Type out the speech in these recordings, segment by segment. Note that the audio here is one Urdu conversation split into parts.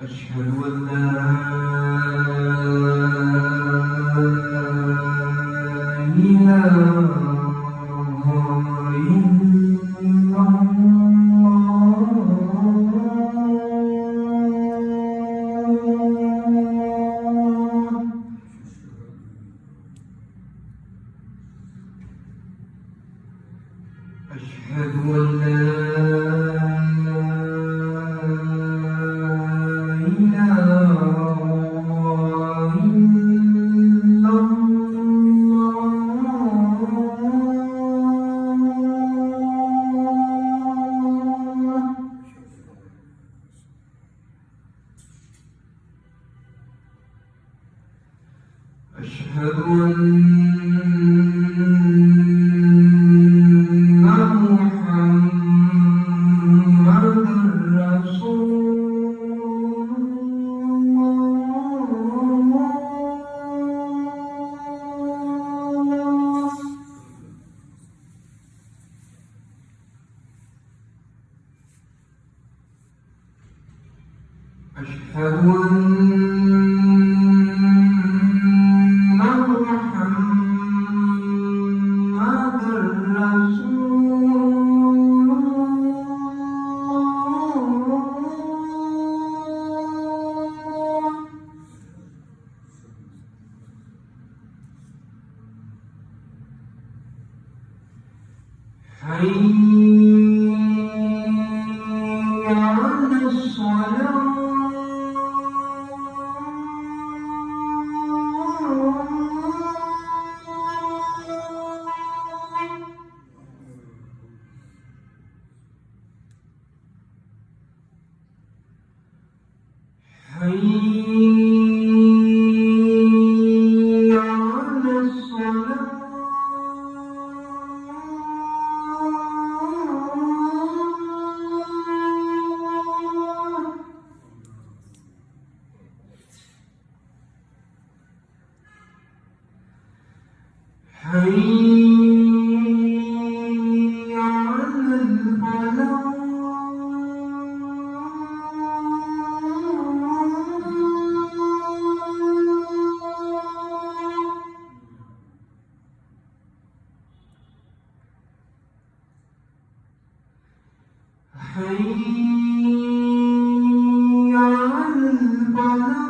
أشهد أن لا إله إلا الله أشهد أن لا أشهد أن محمدًا رسول الله أشهد حي على الصلاة حي على الصلاة حي على الفلاح حي على الفلاح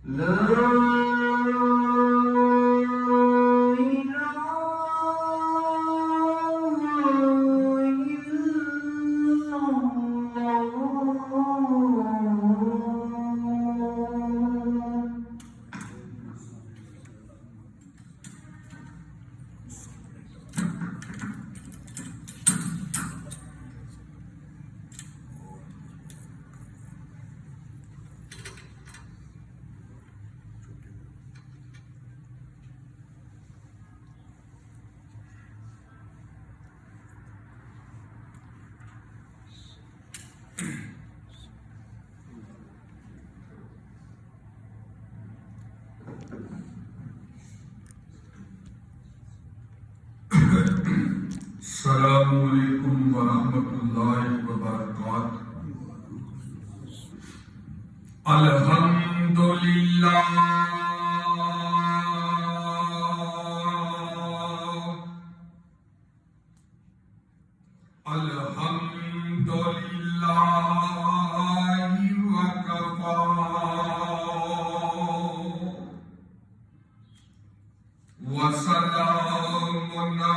لا السلام علیکم ورحمۃ اللہ وبرکاتہ۔ الحمدللہ الحمدللہ وکفا وسلام علی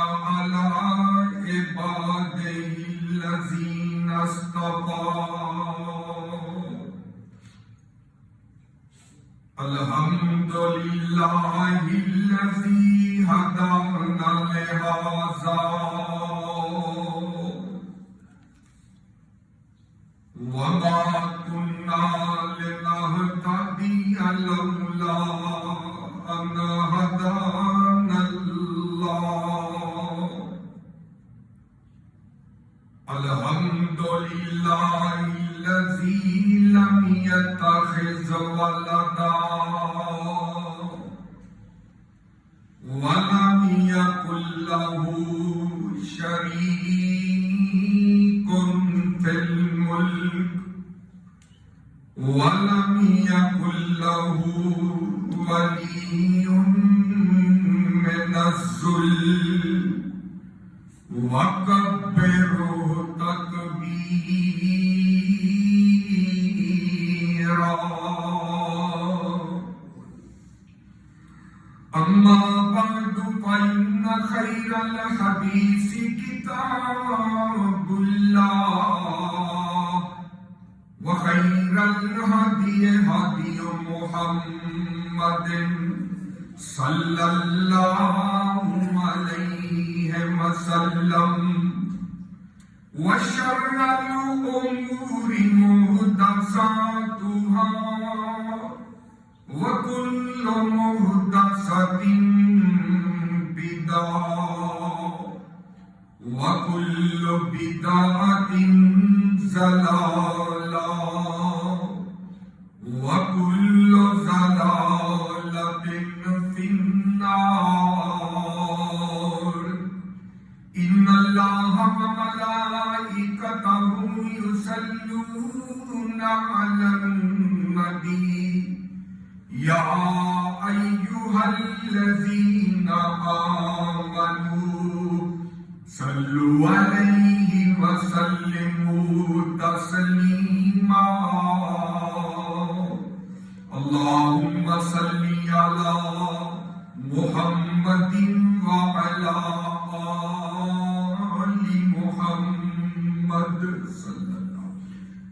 عبادہ الذین اصطفیٰ۔ الحمدللہ الذی ہدانا لہذا وما كنا لنهتدي لولا أن هدانا الله۔ الحمد لله الذي لم يتخذ ولدا ولم يكن له شريك في الملك ولم يكن له ولي من الذل وكبره تكبيرا۔ أما بعد فإن خير الحديث كتاب الله وخير الهدي هدي محمد صلى الله عليه وسلم وشر الأمور محدثاتها وكل محدثة بدعة وكل بدعة ضلالة وكل ضلالة في النار۔ إن الله وملائكته يصلون على النبي يا أيها الذين آمنوا صلوا عليه وسلموا تسليما۔ اللهم صل على محمد وعلى آل محمد صلی اللہ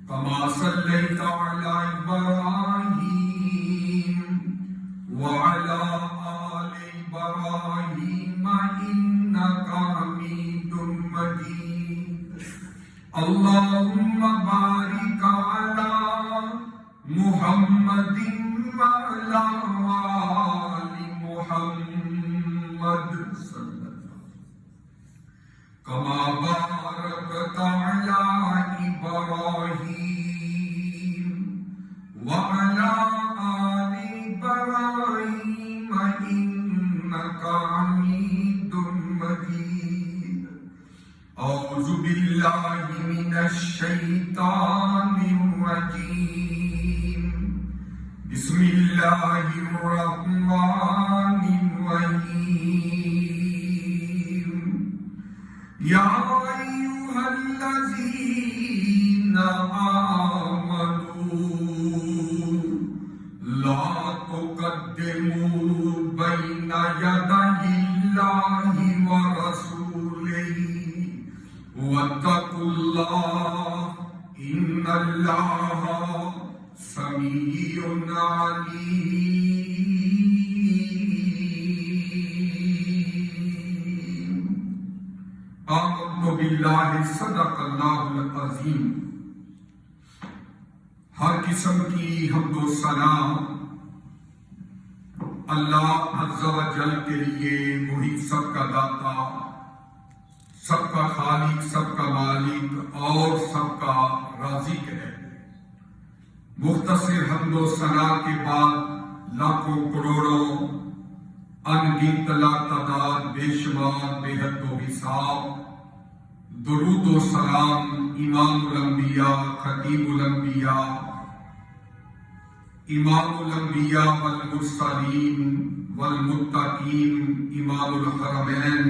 كما صليت على إبراهيم وعلى آل إبراهيم إنك حميد مجيد۔ اللهم بارك على محمد وعلى آل محمد صلی اللہ كما باركت على إبراهيم وعلى آل إبراهيم إنك حميد مجيد۔ أعوذ بالله من الشيطان الرجيم، بسم الله الرحمن الرحيم۔ يا أيها الذين آمنوا لا تقدموا بين يدي الله ورسوله واتقوا الله إن الله سميع عليم۔ آمنت بالله صدق اللہ العظیم۔ ہر قسم کی حمد و ثنا اللہ عز و جل کے لیے، وہی سب کا داتا، سب کا خالق، سب کا مالک اور سب کا رازق ہے۔ مختصر حمد و ثنا کے بعد لاکھوں کروڑوں ان گنت لا تعداد بے شمار بے حد و حساب درود و سلام امام الانبیاء خطیب الانبیاء امام الانبیاء والمرسلین والمتقین امام الحرمین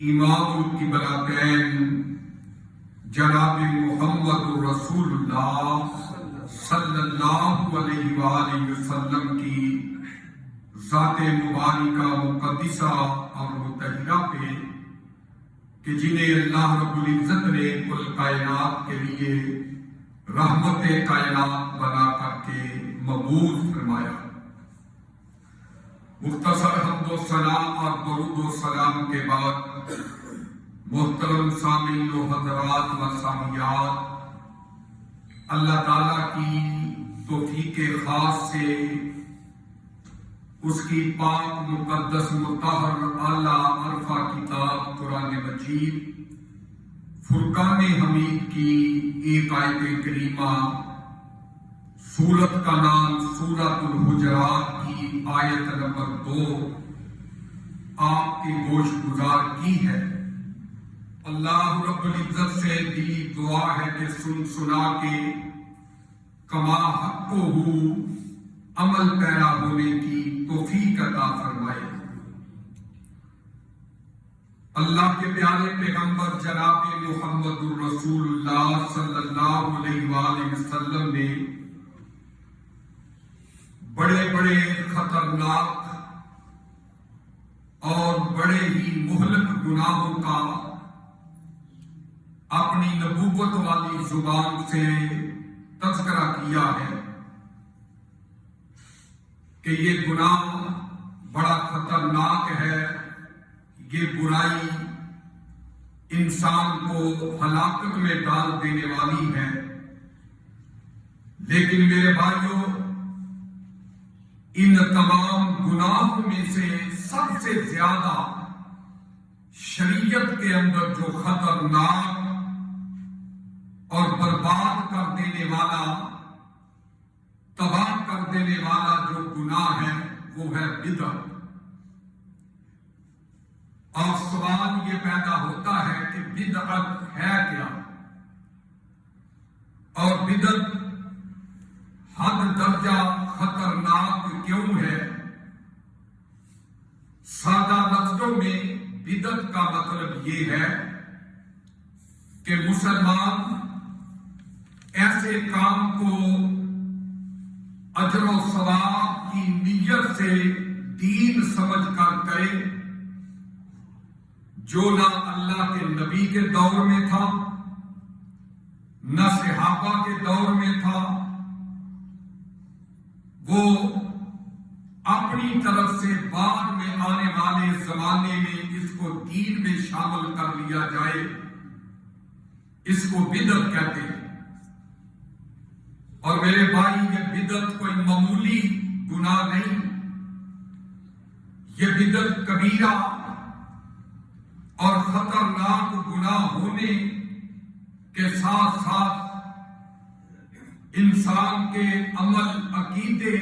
امام القبلتین جناب محمد رسول اللہ صلی اللہ علیہ وآلہ وسلم کی ذات مبارکہ مقدسہ اور مطہرہ پہ کہ جنہیں اللہ رب العزت نے کل کائنات کے لیے رحمت کائنات بنا کر کے مبعوث فرمایا۔ مختصر حمد و ثنا اور درود و سلام کے بعد محترم سامعین و حضرات و سامعات، اللہ تعالیٰ کی توفیق خاص سے اس کی پاک مقدس مطہر اعلیٰ عرفہ کتاب قرآن مجید فرقان حمید کی ایک آیت کریمہ، سورت کا نام سورۃ الحجرات کی آیت نمبر 2 آپ کے گوش گزار کی ہے۔ اللہ رب العزت سے دلی دعا ہے کہ سن سنا کے کما حق ہو عمل پیرا ہونے کی توفیق عطا فرمائے۔ اللہ کے پیارے پیغمبر جناب محمد الرسول اللہ صلی اللہ علیہ وآلہ وسلم نے بڑے بڑے خطرناک اور بڑے ہی مہلک گناہوں کا اپنی نبوت والی زبان سے تذکرہ کیا ہے کہ یہ گناہ بڑا خطرناک ہے، یہ برائی انسان کو ہلاکت میں ڈال دینے والی ہے۔ لیکن میرے بھائیوں، ان تمام گناہوں میں سے سب سے زیادہ شریعت کے اندر جو خطرناک اور برباد کر دینے والا، تباہ کر دینے والا جو گناہ ہے وہ ہے بدعت۔ اور سوال یہ پیدا ہوتا ہے کہ بدعت ہے کیا، اور بدعت حد درجہ خطرناک کیوں ہے؟ سادہ لفظوں میں بدعت کا مطلب یہ ہے کہ مسلمان ایسے کام کو اجر و ثواب کی نیت سے دین سمجھ کر کرے جو نہ اللہ کے نبی کے دور میں تھا، نہ صحابہ کے دور میں تھا۔ وہ اپنی طرف سے بعد میں آنے والے زمانے میں اس کو دین میں شامل کر لیا جائے، اس کو بدعت کہتے ہیں۔ اور میرے بھائی، یہ بدعت کوئی معمولی گناہ نہیں، یہ بدعت کبیرہ اور خطرناک گناہ ہونے کے ساتھ ساتھ انسان کے عمل، عقیدے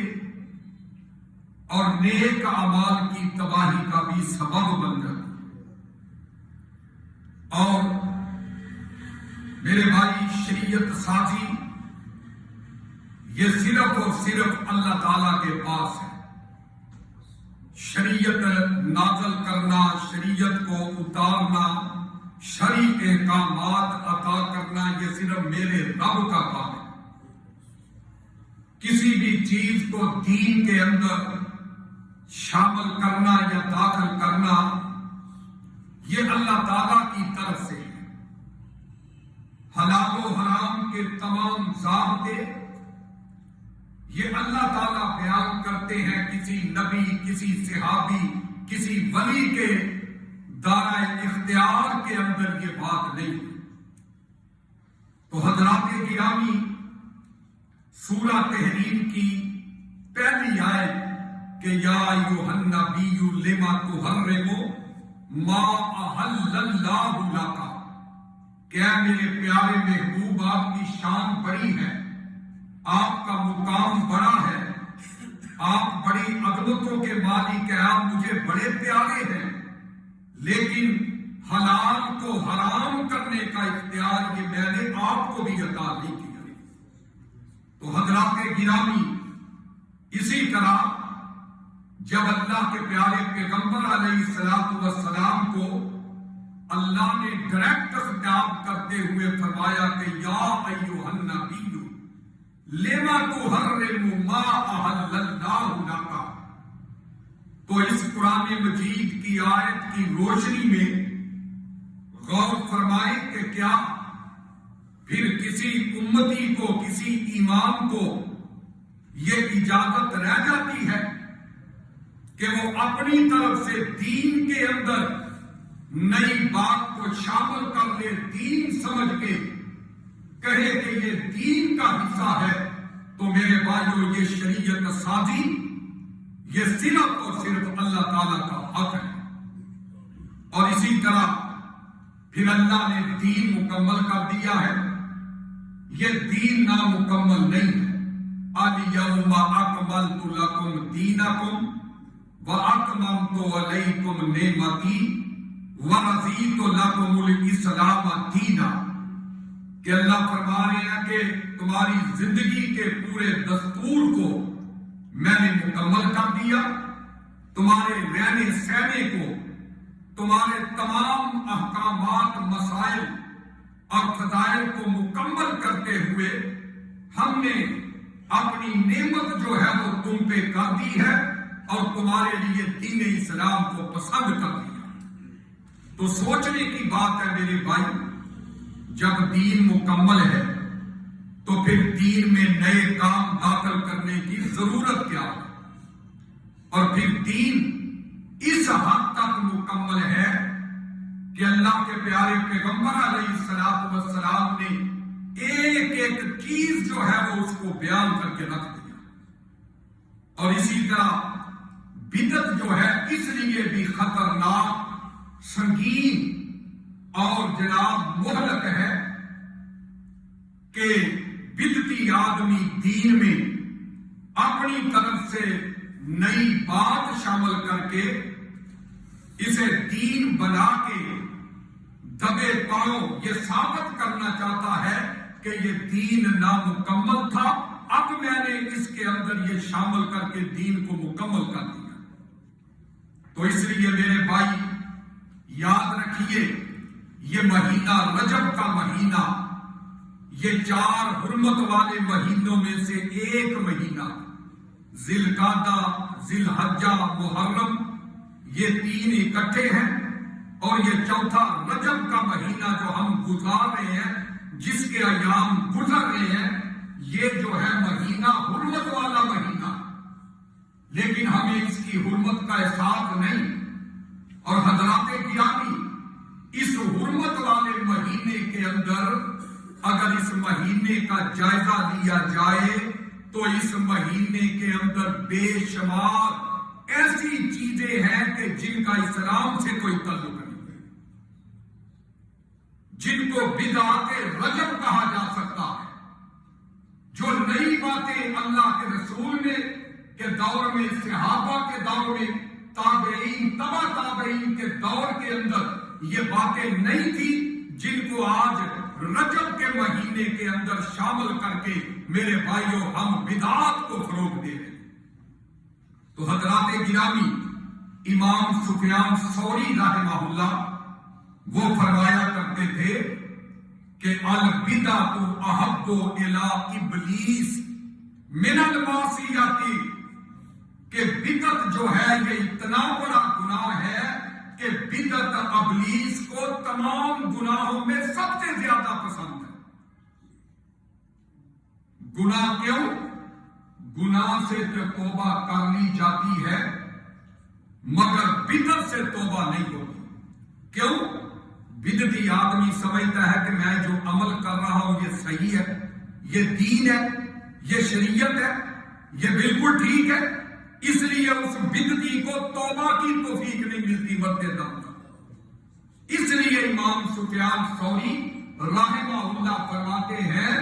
اور نیک اعمال کی تباہی کا بھی سبب بن جاتا۔ اور میرے بھائی، شریعت سازی یہ صرف اور صرف اللہ تعالیٰ کے پاس ہے۔ شریعت نازل کرنا، شریعت کو اتارنا، شرعی احکامات عطا کرنا، یہ صرف میرے رب کا کام ہے۔ کسی بھی چیز کو دین کے اندر شامل کرنا یا داخل کرنا، یہ اللہ تعالیٰ کی طرف سے ہے۔ حلال و حرام کے تمام ضابطے یہ اللہ تعالیٰ بیان کرتے ہیں، کسی نبی، کسی صحابی، کسی ولی کے دائرہ اختیار کے اندر یہ بات نہیں۔ تو حضرات گرامی، سورہ تحریم کی پہلی آیت کہ یا ایھا النبی لما تحرم ما احل اللہ لک، کہ اے میرے پیارے محبوب، آپ کی شان بڑی ہے، آپ کا مقام بڑا ہے، آپ بڑی عظمتوں کے مالک ہیں، آپ مجھے بڑے پیارے ہیں، لیکن حلال کو حرام کرنے کا اختیار یہ میں نے آپ کو بھی عطا نہیں کیا۔ تو حضرات گرامی، اسی طرح جب اللہ کے پیارے پیغمبر علیہ الصلوۃ والسلام کو اللہ نے ڈائریکٹ خطاب کرتے ہوئے فرمایا کہ یا ایھا النبی لما تحرم ما احل اللہ لک، تو اس قرآن مجید کی آیت کی روشنی میں غور فرمائیں کہ کیا پھر کسی امتی کو، کسی امام کو یہ اجازت رہ جاتی ہے کہ وہ اپنی طرف سے دین کے اندر نئی بات کو شامل کر لے، دین سمجھ کے کہے کہ یہ دین کا حصہ ہے؟ تو میرے بھائیو، یہ شریعت سازی یہ صرف اور صرف اللہ تعالی کا حق ہے۔ اور اسی طرح پھر اللہ نے دین مکمل کر دیا ہے، یہ دین نامکمل نہیں ہے۔ الیوم اکملت لکم دینکم واتممت علیکم نعمتی ورضیت لکم الاسلام دینا، کہ اللہ فرما رہے ہیں کہ تمہاری زندگی کے پورے دستور کو میں نے مکمل کر دیا، تمہارے رہنے سہنے کو، تمہارے تمام احکامات، مسائل اور فضائل کو مکمل کرتے ہوئے ہم نے اپنی نعمت جو ہے وہ تم پہ کر دی ہے اور تمہارے لیے دین اسلام کو پسند کر دیا۔ تو سوچنے کی بات ہے میرے بھائی، جب دین مکمل ہے تو پھر دین میں نئے کام داخل کرنے کی ضرورت کیا ہے؟ اور پھر دین اس حد تک مکمل ہے کہ اللہ کے پیارے پیغمبر علیہ الصلوۃ والسلام نے ایک ایک چیز جو ہے وہ اس کو بیان کر کے رکھ دیا۔ اور اسی طرح بدعت جو ہے اس لیے بھی خطرناک، سنگین اور جناب مہلک ہے کہ بدعتی آدمی دین میں اپنی طرف سے نئی بات شامل کر کے اسے دین بنا کے دبے پاؤں یہ ثابت کرنا چاہتا ہے کہ یہ دین نامکمل تھا، اب میں نے اس کے اندر یہ شامل کر کے دین کو مکمل کر دیا۔ تو اس لیے میرے بھائی یاد رکھیے، یہ مہینہ رجب کا مہینہ، یہ 4 حرمت والے مہینوں میں سے ایک مہینہ، ذی القعدہ، ذی الحجہ، محرم، یہ 3 اکٹھے ہیں، اور یہ چوتھا رجب کا مہینہ جو ہم گزار رہے ہیں، جس کے ایام گزر رہے ہیں، یہ جو ہے مہینہ حرمت والا مہینہ، لیکن ہمیں اس کی حرمت کا احساس نہیں۔ اور حضرات گرامی، اس حرمت والے مہینے کے اندر اگر اس مہینے کا جائزہ لیا جائے تو اس مہینے کے اندر بے شمار ایسی چیزیں ہیں کہ جن کا اسلام سے کوئی تعلق نہیں ہے، جن کو بدعات رجب کہا جا سکتا ہے، جو نئی باتیں اللہ کے رسول نے کے دور میں، صحابہ کے دور میں، تابعین، تبع تابعین کے دور کے اندر یہ باتیں نہیں تھی، جن کو آج رجب کے مہینے کے اندر شامل کر کے میرے بھائیوں ہم بدعات کو فروغ دے رہے ہیں۔ تو حضرات گرامی، امام سفیان ثوری رحمہ اللہ وہ فرمایا کرتے تھے کہ البدعۃ احب الی ابلیس من المعصیۃ، کہ بدعت جو ہے یہ اتنا بڑا گناہ ہے کہ بدعت ابلیس کو تمام گناہوں میں سب سے زیادہ پسند ہے۔ گناہ کیوں؟ گناہ سے جو توبہ کر لی جاتی ہے مگر بدعت سے توبہ نہیں ہوتی۔ کیوں؟ بدعتی آدمی سمجھتا ہے کہ میں جو عمل کر رہا ہوں یہ صحیح ہے، یہ دین ہے، یہ شریعت ہے، یہ بالکل ٹھیک ہے، اس لیے اس بدعتی کو توبہ کی توفیق نہیں ملتی مرتے دم تک۔ اس لیے امام سفیان ثوری رحمہ اللہ فرماتے ہیں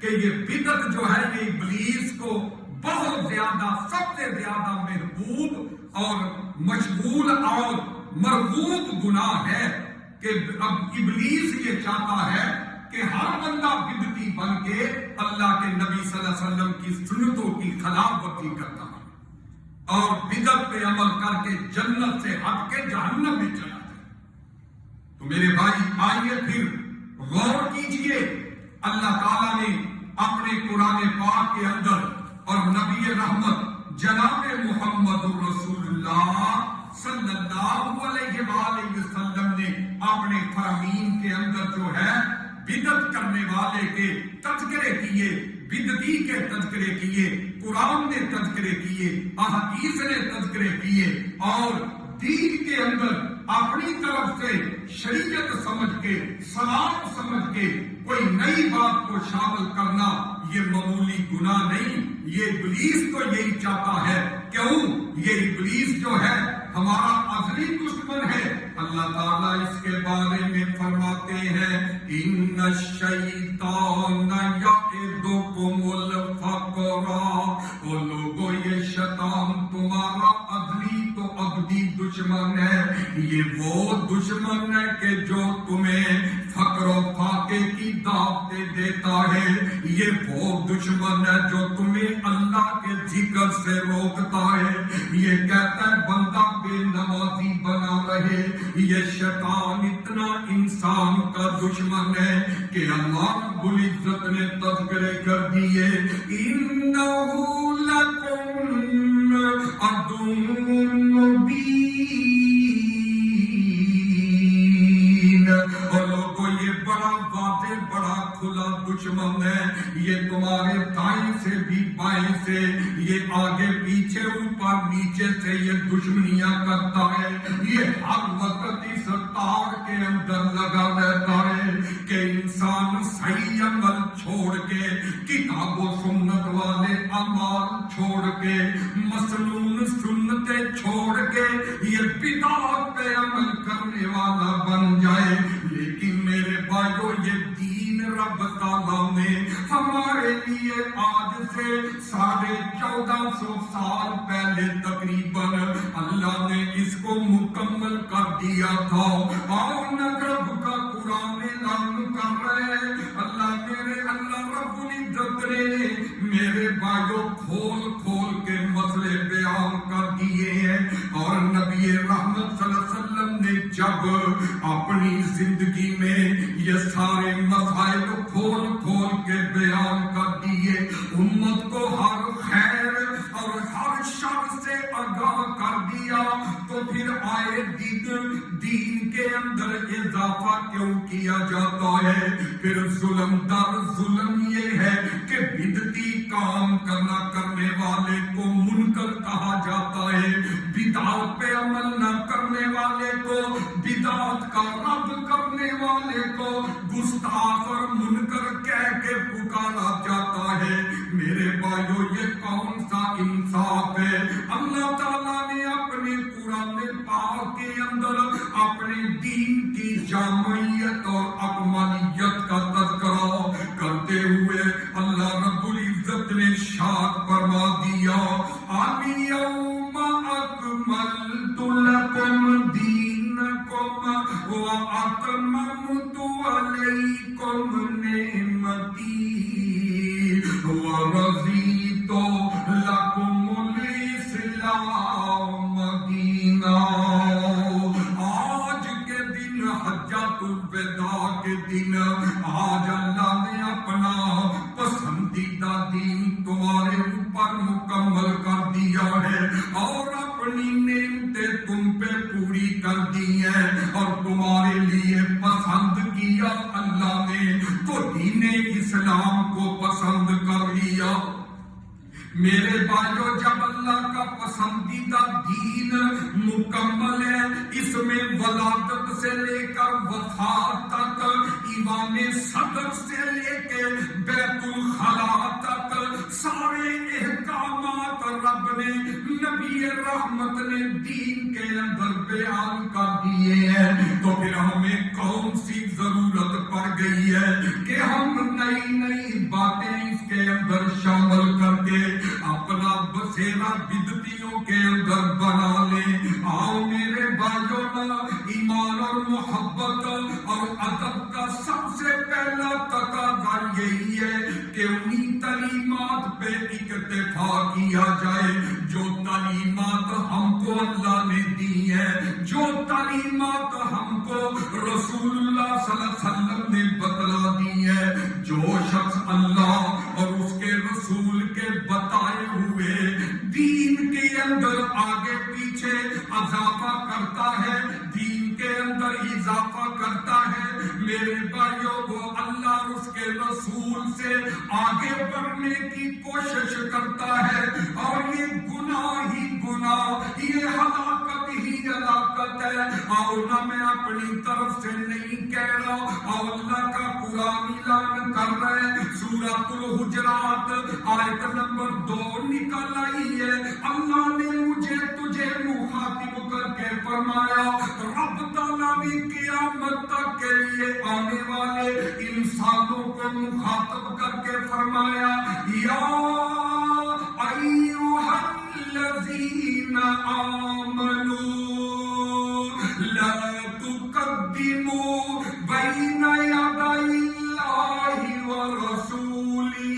کہ یہ بدعت جو ہے یہ ابلیس کو بہت زیادہ، سب سے زیادہ محبوب اور مشغول اور مرغوب گناہ ہے، کہ اب ابلیس یہ چاہتا ہے کہ ہر بندہ بدعتی بن کے اللہ کے نبی صلی اللہ علیہ وسلم کی سنتوں کی خلاف ورزی کرتا ہے اور بدعت پہ عمل کر کے جنت سے ہٹ کے جہنم میں چلا جائے۔ تو میرے بھائی آئیے پھر غور کیجئے، اللہ تعالیٰ نے اپنے قرآن پاک کے اندر اور نبی رحمت جناب محمد رسول اللہ صلی اللہ علیہ وآلہ وسلم نے اپنے فرامین کے اندر جو ہے بدعت کرنے والے کے تذکرے کیے، بدعتی کے تذکرے کیے، قرآن نے تذکرے کیے، احادیث نے تذکرے کیے، اور دین کے اندر اپنی طرف سے شریعت سمجھ کے، سلام سمجھ کے کوئی نئی بات کو شامل کرنا یہ معمولی گناہ نہیں۔ یہ ابلیس تو یہی چاہتا ہے۔ کیوں؟ یہ ابلیس جو ہے ہمارا ازلی دشمن ہے۔ اللہ تعالیٰ اس کے بارے میں فرماتے ہیں ان الشیطان یعدکم الفقر، او لوگو یہ شیطان تمہارا ازلی تو ابدی دشمن ہے۔ یہ وہ دشمن ہے کہ جو تمہیں فقر و فاقے کی دعوتیں دیتا ہے، یہ وہ دشمن ہے جو تمہیں اللہ کے ذکر سے روکتا ہے، یہ کہتا ہے بندہ بے نمازی بنا رہے۔ یہ شیطان اتنا انسان کا دشمن ہے کہ اللہ رب العزت نے تذکرے کر دیے انہو لکم عدو مبین۔ اور لوگوں یہ بڑا واضح بڑا کھلا دشمن ہے، یہ تمہارے دائیں سے بھی بائیں سے، یہ آگے پیچھے اوپر نیچے سے یہ دشمنیاں کرتا ہے۔ یہ ہر وقت اس تار کے اندر لگا رہتا ہے کہ انسان صحیح عمل چھوڑ کے، کتاب و سنت والے اعمال چھوڑ کے، مسنون سنتیں چھوڑ کے یہ بدعت پہ عمل کرنے والا بن جائے۔ لیکن میرے بھائیو یہ دین رب تعالیٰ نے ہمارے لیے آج سے 1450 سال پہلے تقریباً اللہ نے اس کو مکمل کر دیا تھا۔ اور رب کا قرآن اعلان کر رہے ہیں اللہ رب العزت نے میرے بھائیوں کھول کھول کے مسئلے بیان کر دیے ہیں، اور نبی رحمت صلی اللہ علیہ وسلم نے جب اپنی زندگی میں یہ سارے مسائل کھول کھول کے بیان کر دیے، امت کو ہر خیر اور ہر شر سے آگاہ کر دیا، تو پھر آئے دین کے اندر اضافہ کیوں کیا جاتا ہے؟ پھر ظلم در ظلم یہ ہے کہ بدعتی کام کرنے والے کو منکر کہا جاتا ہے، بدعت پہ عمل نہ کرنے والے کو، بدعت کا رد کرنے والے کو گستاخ اور منکر کہہ کے پکارا جاتا ہے۔ میرے بھائیو یہ کون سا انصاف ہے؟ اللہ تعالیٰ نے اپنے قرآن پاک کے اندر اپنے دین کی جامعیت اور اکمالیت کا تذکرہ کرتے ہوئے اللہ رب العزت نے ارشاد فرما دیا الیوم اکملت لکم دینکم واتممت علیکم نعمتی ورضیت لکم الاسلام دینا۔ آج کے دن حجۃ الوداع کے دن آج اللہ نے اپنا پسندیدہ دین تمہارے اوپر مکمل کر دیا ہے اور اپنی نعمتیں تم پہ پوری کر دی ہیں اور تمہارے لیے پسند کیا اللہ نے، تو دین اسلام کو پسند کر لیا۔ میرے بھائیو جب اللہ کا پسندیدہ دین مکمل ہے، اس میں ولادت سے لے کر وفات تک، ایوان صدق سے لے کے بیت الخلاء تک سارے احکامات رب نے نبی رحمت نے دین کے اندر بیان کر دیے ہیں، تو پھر ہمیں کون سی ضرورت پڑ گئی ہے کہ ہم نئی نئی باتیں اس کے اندر شامل کر کے اپنا بسیرا بدعتیوں کے اندر بنا لیں۔ آؤ میرے بھائیوں نا ایمان اور محبت اور ادب کا سب سے پہلا تقاضا یہی ہے کہ انہی تعلیمات پہ اکتفا کیا جائے جو تعلیمات ہم کو اللہ نے دی ہے، جو تعلیمات ہم کو رسول اللہ صلی اللہ علیہ وسلم نے بتلا دی ہے۔ جو شخص اللہ اور اس کے رسول کے بتائے ہوئے دین کے اندر آگے پیچھے اضافہ کرتا ہے، دین کے اندر اضافہ کرتا ہے، میرے بھائیوں وہ اللہ اور اس کے رسول سے آگے بڑھنے کی کوشش کرتا ہے، اور یہ گناہ ہی گناہ، یہ ہلاکت ہی ہلاکت ہے۔ اور نہ میں اپنی طرف سے نہیں کہہ رہا، اور اللہ کا قرآن اعلان کر رہے ہیں، سورۃ الحجرات آیت نمبر 2 نکل آئی ہے۔ اللہ نے مجھے تجھے مخاطب کر کے فرمایا، رب تعالیٰ نے قیامت تک کے لیے آنے والے انسانوں کو مخاطب کر کے فرمایا، یا ایھا الذین آمنوا لا تقدموا بین یدی اللہ ورسولہ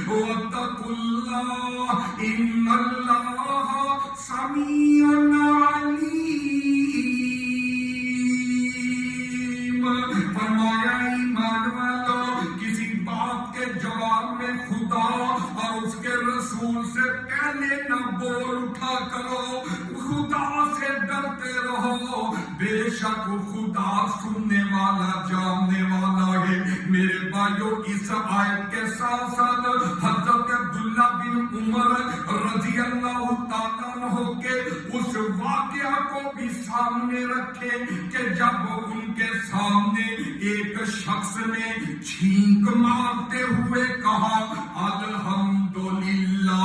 واتقوا اللہ ان اللہ سمیع علیم۔ فرمایا ایمان والو، کسی بات کے جواب میں خدا اور اس کے رسول سے پہلے نہ بول اٹھا کرو، خدا سے ڈرتے رہو، بے شک خدا سننے والا جاننے والا ہے۔ میرے بھائیو، اس آیت کے ساتھ ساتھ حضرت عبداللہ بن عمر رضی اللہ تعالیٰ عنہ کے اس واقعہ کو بھی سامنے رکھے کہ جب ان کے سامنے ایک شخص نے چھینک مارتے ہوئے کہا، الحمدللہ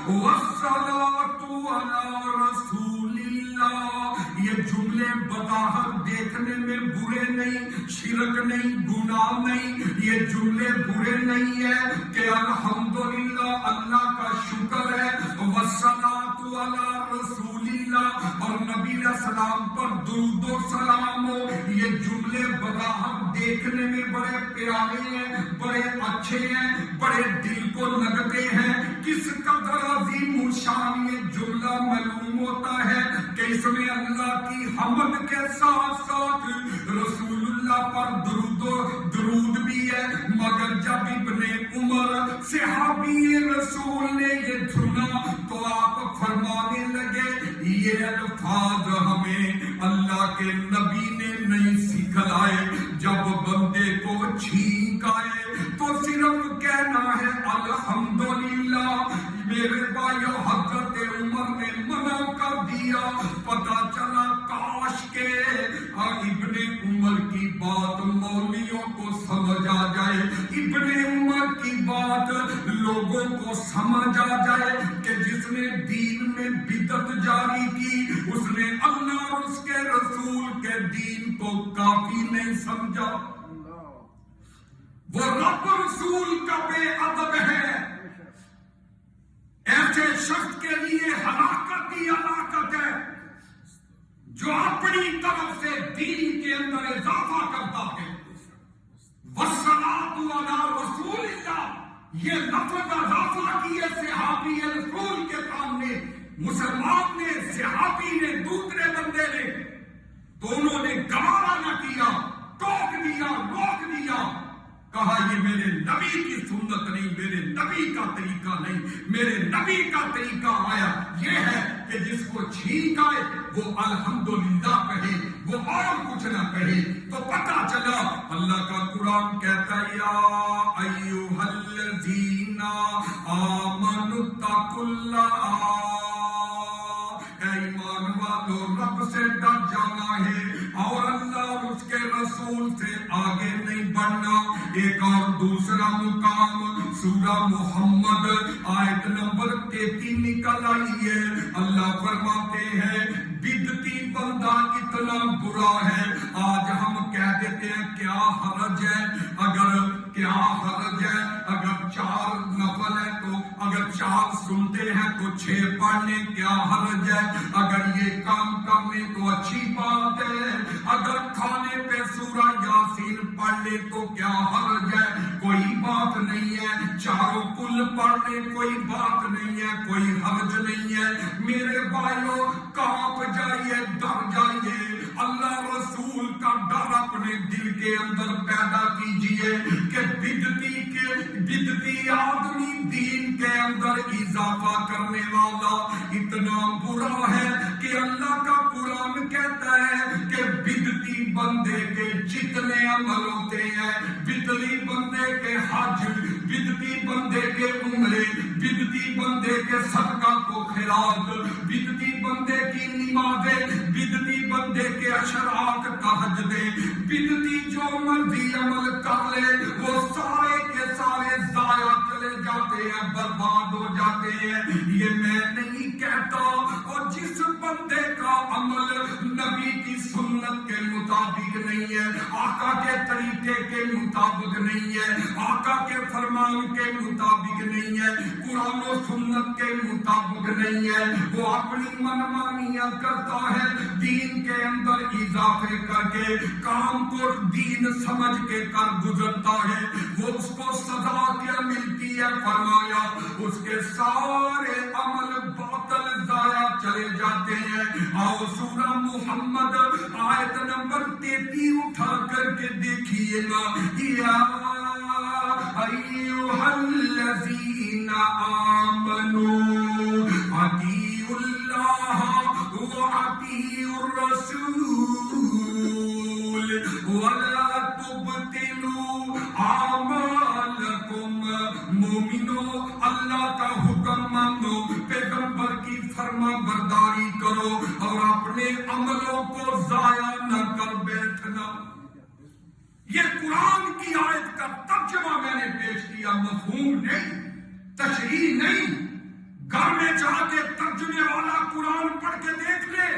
والصلاۃ علی رسول اللہ، یہ جملے بظاہر دیکھنے میں برے نہیں، شرک نہیں، گناہ نہیں، یہ جملے برے نہیں ہے کہ الحمدللہ اللہ کا شکر ہے، والصلاۃ علی رسول اللہ اور نبی علیہ السلام پر درود و سلام ہو، یہ جملے بظاہر دیکھنے میں بڑے پیارے ہیں، بڑے اچھے ہیں، بڑے دل کو لگتے ہیں۔ کس قدر عظیم الشان یہ جملہ معلوم ہوتا ہے کہ اس میں اللہ کی حمد کے ساتھ ساتھ رسول اللہ پر درود بھی ہے۔ مگر جب ابن عمر صحابی رسول نے یہ سنا تو آپ فرمانے لگے، یہ الفاظ ہمیں اللہ کے نبی نے نہیں سکھلائے، جب بندے کو چھینک آئے تو صرف کہنا ہے الحمدللہ۔ میرے بھائیو، حضرت عمر نے منع کر دیا، پتہ چلا کاش کے ابن عمر کی بات مولویوں کو سمجھ آ جائے، ابن عمر کی بات لوگوں کو سمجھ آ جائے کہ جس نے دین میں بدعت جاری کی اس نے اللہ اور اس کے رسول کے دین کو کافی نہیں سمجھا، وہ رب رسول کا بے ادب ہے۔ ایسے شخص کے لیے ہلاکت ہی ہلاکت ہے جو اپنی طرف سے دین کے اندر اضافہ کرتا ہے۔ والصلاۃ علی رسول اللہ، یہ لفظ اضافہ کیے صحابی رسول کے سامنے، مسلمان نے، صحابی نے، دوسرے بندے نے، تو انہوں نے گوارا نہ کیا، ٹوک دیا، روک دیا، کہا یہ میرے نبی کی سنت نہیں، میرے نبی کا طریقہ نہیں، میرے نبی کا طریقہ آیا یہ ہے کہ جس کو چھینک آئے وہ الحمدللہ کہے، وہ اور کچھ نہ کہے۔ تو پتہ چلا اللہ کا قرآن کہتا ہے، یا ایھا الذین آمنوا اتقوا اللہ، اے ایمان والو رب سے ڈر جانا ہے اور اللہ اور اس کے رسول سے آگے نہیں بڑھنا۔ ایک اور دوسرا مقام سورہ محمد آیت نمبر 33 نکل آئی ہے، اللہ فرماتے ہیں بدعتی بندہ اتنا برا ہے، آج ہم کہہ دیتے ہیں کیا حرج ہے اگر 4 نفل ہے تو اگر 4 سنتے ہیں تو 6 پڑھ لیں، کیا حرج ہے؟ اگر یہ کام کر لیں تو اچھی بات ہے، اگر کھانے پہ سورہ یاسین پڑھ لیں تو کیا حرج ہے؟ کوئی بات نہیں ہے، چاروں کل پڑھ لیں کوئی بات نہیں ہے، کوئی حرج نہیں ہے۔ میرے بھائیوں، کانپ جائیے، ڈر جائیے، اللہ رسول کا ڈر اپنے دل کے اندر پیدا کیجئے کہ بدعتی آدمی دین کے اندر اضافہ کرنے والا اتنا برا ہے کہ اللہ کا قرآن کہتا ہے کہ بدعتی بندے کے جتنے عمل ہوتے ہیں، بدعتی بندے کے حج، بدعتی بندے کے عمرے، بدعتی بندے کے صدقہ کو خیرات، بدعتی بندے کی نمازیں، بدعتی بندے کے اشراق تہجدیں، بدعتی جو مرضی عمل کر لے وہ سارے کے سارے ضائع چلے جاتے ہیں، برباد ہو جاتے ہیں۔ یہ میں نہیں کہتا، اور جس بندے کا عمل نبی کی سنت کے مطابق نہیں ہے، آقا کے طریقے کے مطابق نہیں ہے، آقا کے فرمان کے مطابق نہیں ہے، قرآن و سنت کے مطابق نہیں ہے، وہ اپنی منمانیاں کرتا ہے، دین کے اندر اضافے کر کے کام کو دین سمجھ کے کر گزرتا ہے، وہ اس کو سزا کیا ملتی ہے؟ فرمایا اس کے سارے عمل باطل ضائع چلے جاتے ہیں۔ آؤ سورہ محمد آیت نمبر 33 اٹھا کر کے دیکھیے گا، یا ایھا الذین آمنوا اطیعوا اللہ واطیعوا الرسول ولا تبطلوا اعمالکم۔ مومنو، اللہ کا حکم مانو، پیغمبر کی فرما برداری کرو اور اپنے عملوں کو ضائع نہ کر بیٹھنا۔ یہ قرآن کی آیت کا ترجمہ میں نے پیش کیا، مفہوم نہیں، تشریح نہیں۔ گھر میں جا کے ترجمے والا قرآن پڑھ کے دیکھ لے،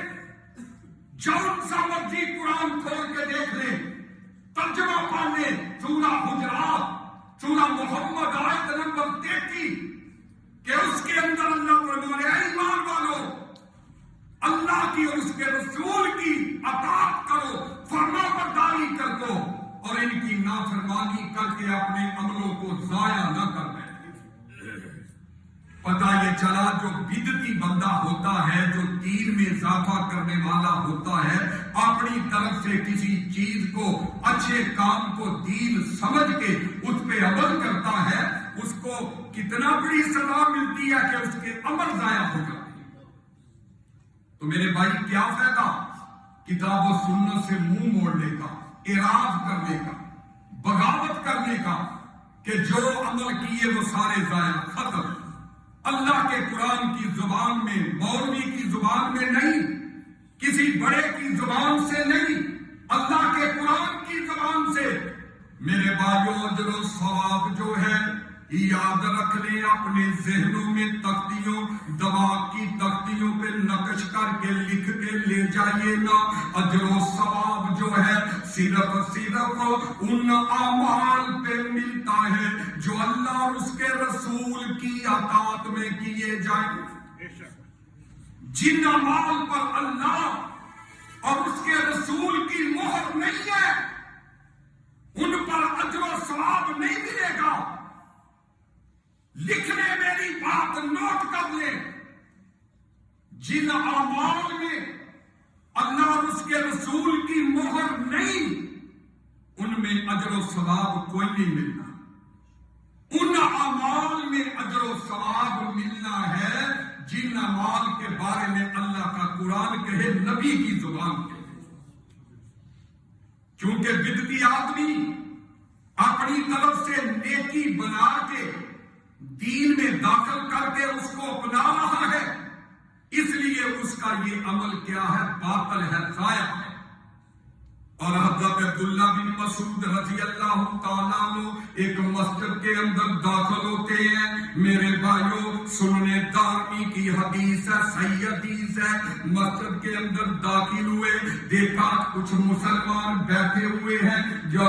جون سا مرضی قرآن کھول کے دیکھ لے، ترجمہ پڑھ لے، سورہ حجرات، سورہ محمد آیت نمبر 33 کہ اس کے اندر اللہ فرما رہے ہیں ایمان والو، اللہ کی اور اس کے رسول کی اطاعت کرو، فرما برداری کر دو اور ان کی نافرمانی کر کے اپنے عملوں کو ضائع نہ کر بیٹھے۔ پتہ یہ چلا جو بدعتی بندہ ہوتا ہے، جو دین میں اضافہ کرنے والا ہوتا ہے، اپنی طرف سے کسی چیز کو، اچھے کام کو دین سمجھ کے اس پہ عمل کرتا ہے، اس کو کتنا بڑی سزا ملتی ہے کہ اس کے عمل ضائع ہو جاتے ہیں۔ تو میرے بھائی، کیا فائدہ کتاب و سنت سے منہ موڑنے کا، اعراض کرنے کا، بغاوت کرنے کا کہ جو عمل کیے وہ سارے ضائع، ختم۔ اللہ کے قرآن کی زبان میں، مولوی کی زبان میں نہیں، کسی بڑے کی زبان سے نہیں، اللہ کے قرآن کی زبان سے۔ میرے بھائیو، اجر و ثواب جو ہے یاد رکھ لیں، اپنے ذہنوں میں تختیوں، دماغ کی تختیوں پہ نقش کر کے لکھ کے لے جائیے گا۔ اجر و ثواب جو ہے صرف ان اعمال پہ ملتا ہے جو اللہ اور اس کے رسول کی اطاعت میں کیے جائیں۔ جن اعمال پر اللہ اور اس کے رسول کی مہر نہیں ہے، ان پر اجر و ثواب نہیں ملے گا۔ لکھ لیں، میری بات نوٹ کر لیں، جن اعمال میں اللہ اور اس کے رسول کی مہر نہیں، ان میں اجر و ثواب کوئی نہیں ملنا۔ ان اعمال میں اجر و ثواب ملنا ہے جن اعمال کے بارے میں اللہ کا قرآن کہے، نبی کی زبان کہے۔ کیونکہ بدعتی آدمی اپنی طرف سے نیکی بنا کے دین میں داخل کر کے اس کو اپنا رہا ہے، اس لیے اس کا یہ عمل کیا ہے؟ باطل ہے، ضائع ہے۔ اور حضرت عبداللہ بن مسعود رضی اللہ تعالیٰ عنہ ایک مسجد کے اندر داخل ہوتے ہیں۔ میرے بھائیوں، سننے دارمی کی حدیث ہے، صحیح حدیث ہے. مسجد کے اندر داخل ہوئے, دیکھا کچھ مسلمان بیٹھے ہوئے ہیں جو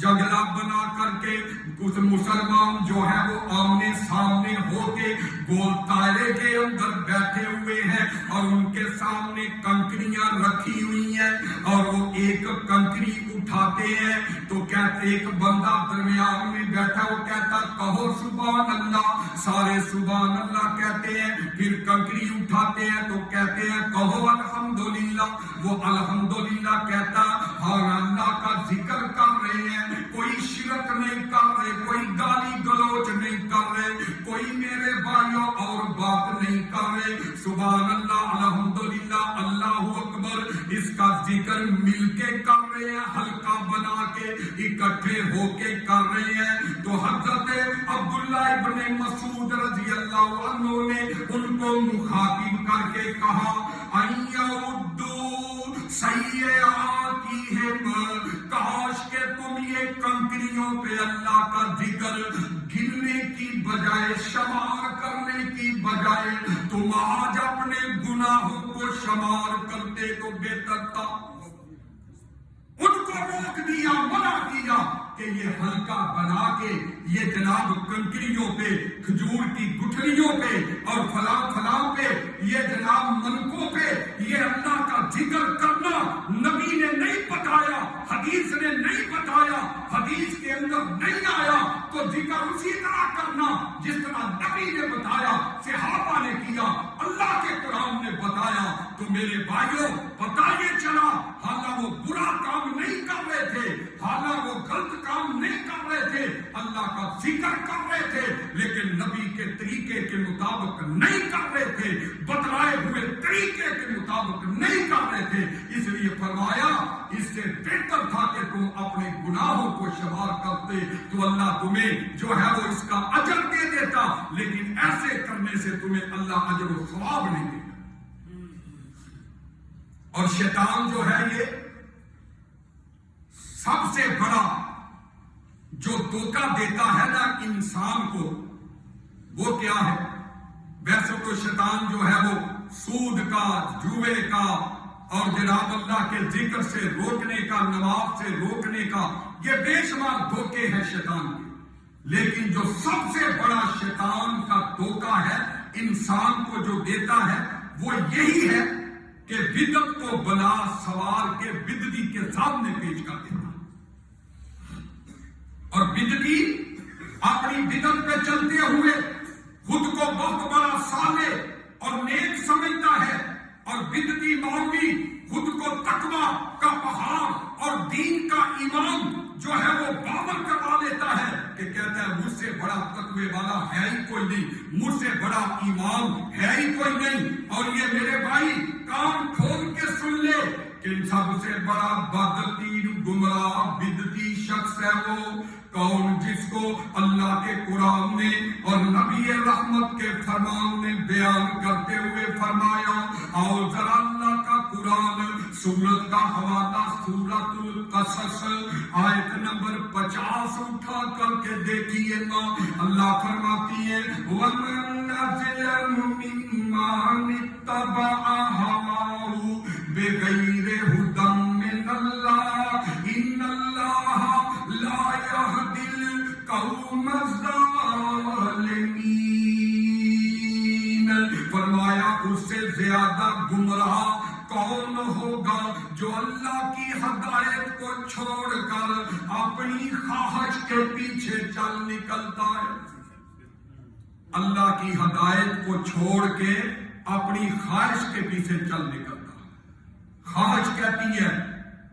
جنگلہ بنا کر کے, کچھ مسلمان جو ہے وہ آمنے سامنے ہو کے گول دائرے کے اندر بیٹھے ہوئے ہیں, اور ان کے سامنے کنکریاں رکھی ہوئی ہیں, اور وہ ایک کنکری اٹھاتے ہیں تو کہتے, ایک بندہ درمیان میں بیٹھا, وہ کہتا کہو سبحان اللہ, سارے سبحان اللہ کہتے ہیں. پھر کنکری اٹھاتے ہیں تو کہتے ہیں کہو الحمدللہ, وہ الحمدللہ کہتا, ہاں اللہ کا ذکر کر رہے ہیں, کوئی شرک نہیں کر رہے, کوئی گالی گلوچ نہیں کر رہے, کوئی میرے بھائیوں اور بات نہیں کر رہے. سبحان اللہ, الحمدللہ, اللہ اکبر, اس کا ذکر مل کے کر رہے ہیں, حلقہ بنا کے اکٹھے ہو کے کر رہے ہیں. تو حضرت عبداللہ ابن مسعود رضی اللہ عنہ نے ان کو مخاطب کر کے کہا, کاش کہ تم یہ کنکریوں پہ اللہ کا ذکر گننے کی بجائے, شمار کرنے کی بجائے تم آج اپنے گناہوں کو شمار کرتے تو بہتر تھا. ان کو روک دیا, منع کیا کہ یہ حلقہ بنا کے یہ جناب کنکریوں پہ, کھجور کی گٹھلیوں پہ اور فلاں فلاں پہ, یہ جناب منکوں پہ یہ اللہ کا ذکر کرنا نبی نے نہیں بتایا, حدیث نے نہیں بتایا, حدیث کے اندر نہیں آیا. تو ذکر اسی طرح کرنا جس طرح نبی نے بتایا, صحابہ نے کیا, اللہ کے قرآن نے بتایا. تو میرے بھائیوں پتہ یہ چلا, حالانکہ وہ برا کام نہیں کر رہے تھے, حالانکہ وہ غلط کام نہیں کر رہے تھے, اللہ کا ذکر کر رہے تھے, لیکن نبی کے طریقے کے مطابق نہیں کر رہے تھے, بتلائے ہوئے طریقے کے مطابق نہیں کر رہے تھے. اس لیے فرمایا اس سے بہتر تھا کہ تم اپنے گناہوں کو شمار کرتے تو اللہ تمہیں جو ہے وہ اس کا اجر دے دیتا, لیکن ایسے کرنے سے تمہیں اللہ اجر و ثواب نہیں دیتا. اور شیطان جو ہے یہ سب سے بڑا جو دھوکہ دیتا ہے نا انسان کو, وہ کیا ہے؟ ویسے تو شیطان جو ہے وہ سود کا, جوے کا اور جناب اللہ کے ذکر سے روکنے کا, نماز سے روکنے کا, یہ بے شمار دھوکے ہیں شیطان کے. لیکن جو سب سے بڑا شیطان کا دھوکہ ہے انسان کو جو دیتا ہے وہ یہی ہے کہ بدعت کو بنا سوار کے بدعتی کے سامنے پیش کر دیتا, اور بدعتی اپنی بدعت پہ چلتے ہوئے خود کو بہت بڑا صالح اور نیک سمجھتا ہے, اور بدعتی مولوی خود کو تقویٰ کا پہاڑ اور دین کا ایمان جو ہے وہ باور کروا لیتا ہے کہ کہتا ہے مجھ سے بڑا تقوی والا ہے ہی کوئی نہیں, مجھ سے بڑا ایمان ہے ہی کوئی نہیں. اور یہ میرے بھائی کان کھول کے سن لے کہ سب سے بڑا بدترین گمراہ بدعتی شخص ہے وہ کون, جس کو اللہ کے قرآن نے اور نبی رحمت کے فرمان نے بیان کرتے ہوئے فرمایا. اور ذرا اللہ کا قرآن سورت کا حوالہ سورت القصص آیت نمبر 50 اٹھا کر کے دیکھیے نا, اللہ فرماتی ہے وَمَنْ أَظْلَمُ مِمَّنِ اتَّبَعَ هَوَاهُ بِغَيْرِ هُدًى مِّنَ اللَّهِ إِنَّ اللَّهَ لَا يَهْدِي الْقَوْمَ الظَّالِمِينَ. فرمایا اس سے زیادہ گمراہ کون ہوگا جو اللہ کی ہدایت کو چھوڑ کر اپنی خواہش کے پیچھے چل نکلتا ہے. اللہ کی ہدایت کو چھوڑ کے اپنی خواہش کے پیچھے چل نکلتا ہے. خواہش کہتی ہے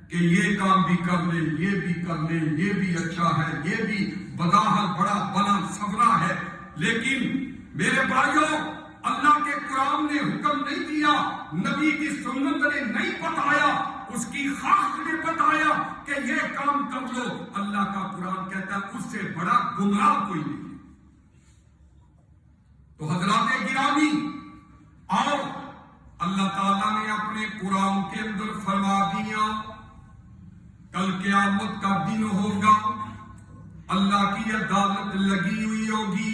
کہ یہ کام بھی کر لے, یہ بھی کر لے, یہ بھی اچھا ہے, یہ بھی بظاہر بڑا بنا سبرا ہے, لیکن میرے بھائیوں اللہ کے قرآن نے حکم نہیں دیا, نبی کی سنت نے نہیں بتایا, اس کی خواہش نے بتایا کہ یہ کام کر لو. اللہ کا قرآن کہتا ہے اس سے بڑا گمراہ کوئی نہیں. تو حضرات گرامی, اور اللہ تعالیٰ نے اپنے قرآن کے اندر فرما دیا کل قیامت کا دن ہوگا, اللہ کی عدالت لگی ہوئی ہوگی,